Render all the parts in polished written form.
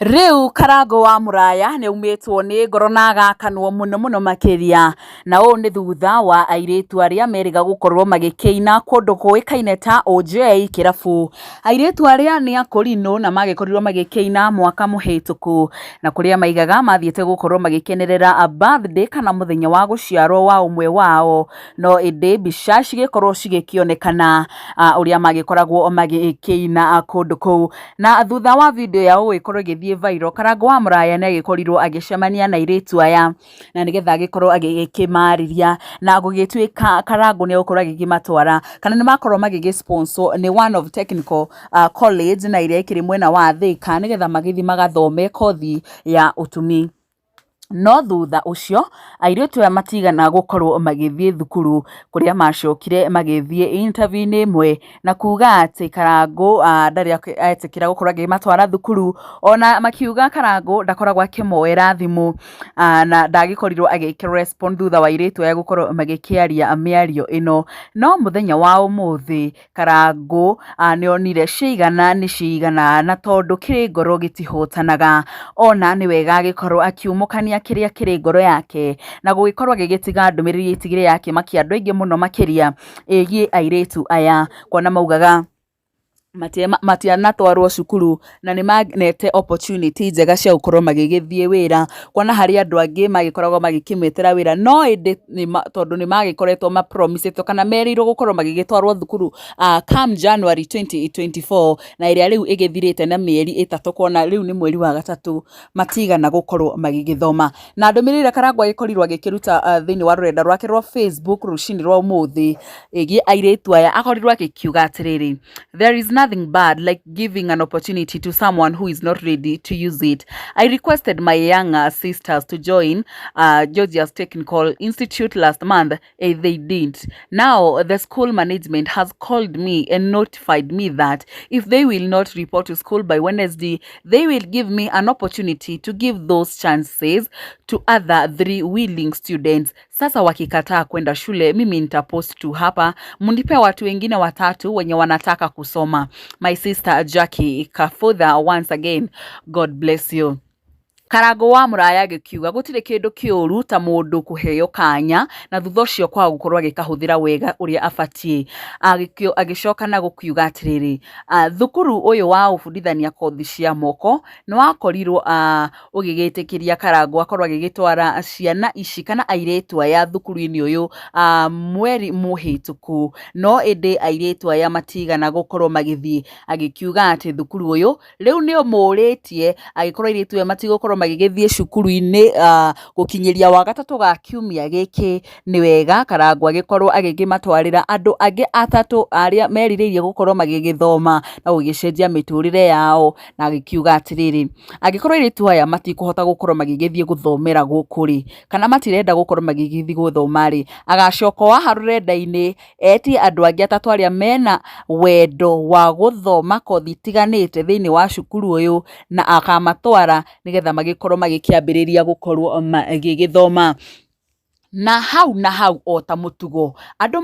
Riu Karangu wa Muraya ni umitwo ni ngoro na agakanwo muno makiria na uu ni thutha wa airitu aria meriga gukorwo magikeina kundu kuikaine ta OJ kirabu. Airitu aria ni Akurinu na magikorirwo magikeina mwaka muhituku na kuria maigaga mathiete gukorwo magikenerera birthday kana muthenya wa guciarwo wa umwe wao, no indi mbica cigikorwo cigikionekana uria magikoragwo magikeina kundu kuu. Na thutha wa video yao gukorwo igithie viral, Karangu wa Muraya ni agikorirwo agicemania na airitu aya na nigetha agikorwo agikimariria na gugituika Karangu ni gukorwo agikimatwara kana ni makorwo magigisponsor ni one of technical college na iria ikiri mwena wa Thika nigetha magithi magathome kothi ya utumi. No thutha ucio airitu aya matigana gukorwo magithie thukuru kuria macokire magithie interview ni imwe na kuga ati Karangu ndari atikira gukorwo agimatwara thukuru, ona makiuga Karangu ndakoragwo akimoera thimu na ndagikorirwo agikirespond thutha wa airitu aya gukorwo magikiaria miario ino. No muthenya wa umuthi Karangu nionire ciigana ni ciigana na tondu kiri ngoro gitihotanaga, ona ni wega agikorwo akiumukania kiria kiri ngoro yake na gugikorwo agigitiga ndumiriri itigire yake makiandu aingi muno makiria igi airitu aya, kuona maugaga matianatwarwo cukuru na ni magnete opportunity njega cia gukorwo magigithie wira, kuona hari andu angi magikoragwo magikimetera wira no indi tondu ni magikoretwo mapromisetwo kana merirwo gukorwo magigitwarwo thukuru come January 2024 na iria riu igithirite na mieri 3, kuona riu ni mweri wa gatatu matigana gukorwo magigithoma. Na ndumirire Karangu agikorirwo agikiruta thiini wa rurenda rwake rwa Facebook rucini rwa umuthi igi airitu aya akorirwo agikiuga atiriri, there is nothing bad like giving an opportunity to someone who is not ready to use it. I requested my younger sisters to join Georgia's Technical Institute last month. They didn't. Now the school management has called me and notified me that if they will not report to school by Wednesday, they will give me an opportunity to give those chances to other 3 willing students. Sasa wakikataa kwenda shule, mimi nitapost tu hapa, munipe watu wengine 3 wenye wanataka kusoma. My sister Jackie Kafudha, once again, God bless you. Karangu wa Muraya gikiuga gutire kindu kiuru ta mundu kuheyo kanya na thutha ucio kwa gukorwo agikahuthira wega uria afatie. Agicoka na gukiuga atiriri, thukuru uyu wa ufundithania kothi cia moko ni wakorirwo ugigitikiria Karangu akorwo agigitwara ciana ici kana airitu aya thukuru-ini uyu mweri muhituku, no indi airitu aya matigana gukorwo magithie. Agikiuga ati thukuru uyu riu ni umuritie agikorwo airitu aya matigokorwo magigithie cukuru-ini gukinyiria wa gatatu ga kiumia giki, ni wega Karangu agikorwo agikimatwarira andu angi 3 aria meriririe gukorwo magigithoma na gugicenjia miturire yao. Na agikiuga atiriri, agikorwo airitu aya matikuhota gukorwo magigithie guthomera gukuri kana matirenda gukorwo magigithie guthoma ri, agacoka wa harurenda-ini eti andu angi 3 aria mena wendo wa guthoma kothi tiganite thiini wa cukuru uyu na akamatwara nigetha magikorwo magikiambiriria gukorwo magigithoma. Na hau ota mutugo andu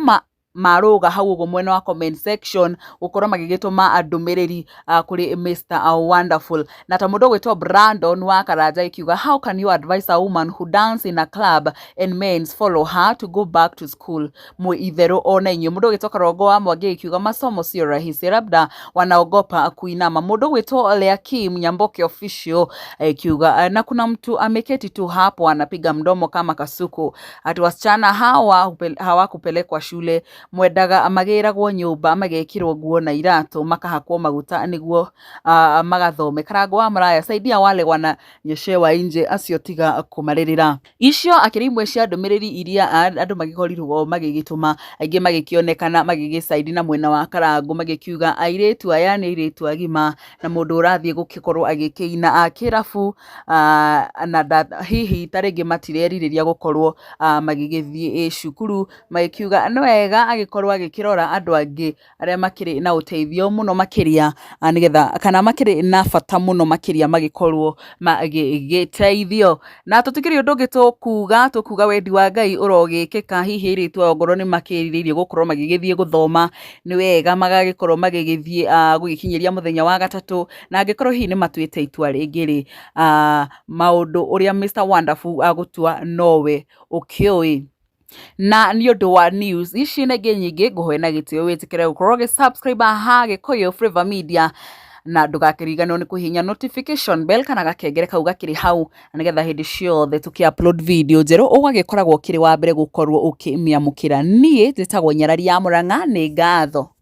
maruga hau ugo mwena wa comment section gukorwo magigituma ndumiriri kuri Mr. Wonderful na ta mundu gwitwo Brandon wa Karanja ikiuga, how can you advise a woman who dance in a club and men follow her to go back to school? Muitheru ona inyo. Mundu gwitwo Karongo wa Mwangi ikiuga, masomo sio rahisi, labda wanaogopa kuinama. Mundu gwitwo Leakim Nyamboke official ikiuga, na kuna mtu ameketi tu hapo anapiga mdomo kama kasuku, ati wasichana hawakupelekwa shule, mwendaga magiragwo nyumba magekirwo nguo na iratu makahakwo maguta niguo magathome. Karangu wa Muraya, saidia wale wananyeshewa nje, acio tiga kumaririra. Icio akiri imwe cia ndumiriri iria andu magikorirwo magigituma, aingi magikionekana magigisaidi na mwena wa Karangu magikiuga airitu aya ni airitu agima na mundu urathie gukikorwo agikiina akirabu na hihi taringi matireririria gukorwo magigithie cukuru. Magikiuga no wega agagikorwo agikirora andu angi aria makiri na uteithio muno makiria nigetha kana makiri na bata muno makiria magikorwo magiteithio na tutikiri undu ungi tukuga wendi wa Ngai urogikika hihi Airitu ongoro ni makiririe gukorwo magigithie guthoma ni wega magagikorwo magigithie gugikinyiria muthenya wa gatatu na angikorwo hihi ni matuite itua ringiri maundu uria Mr Wonderful agutua nowe ukioi na ni undu wa news ici nengi nyingi nguhoe na gitio witikire gukorwo subscribe Gikuyu Flavour Media na ndugakiriganwo ni kuhinya notification bell kana gakengere kau gakiri hau nigetha hindi ciothe tuki-upload video njeru ugagikoragwo kiri wa mbere gukorwo ukimiamukira nie njitagwo Nyarari ya Murang'a ni ngatho.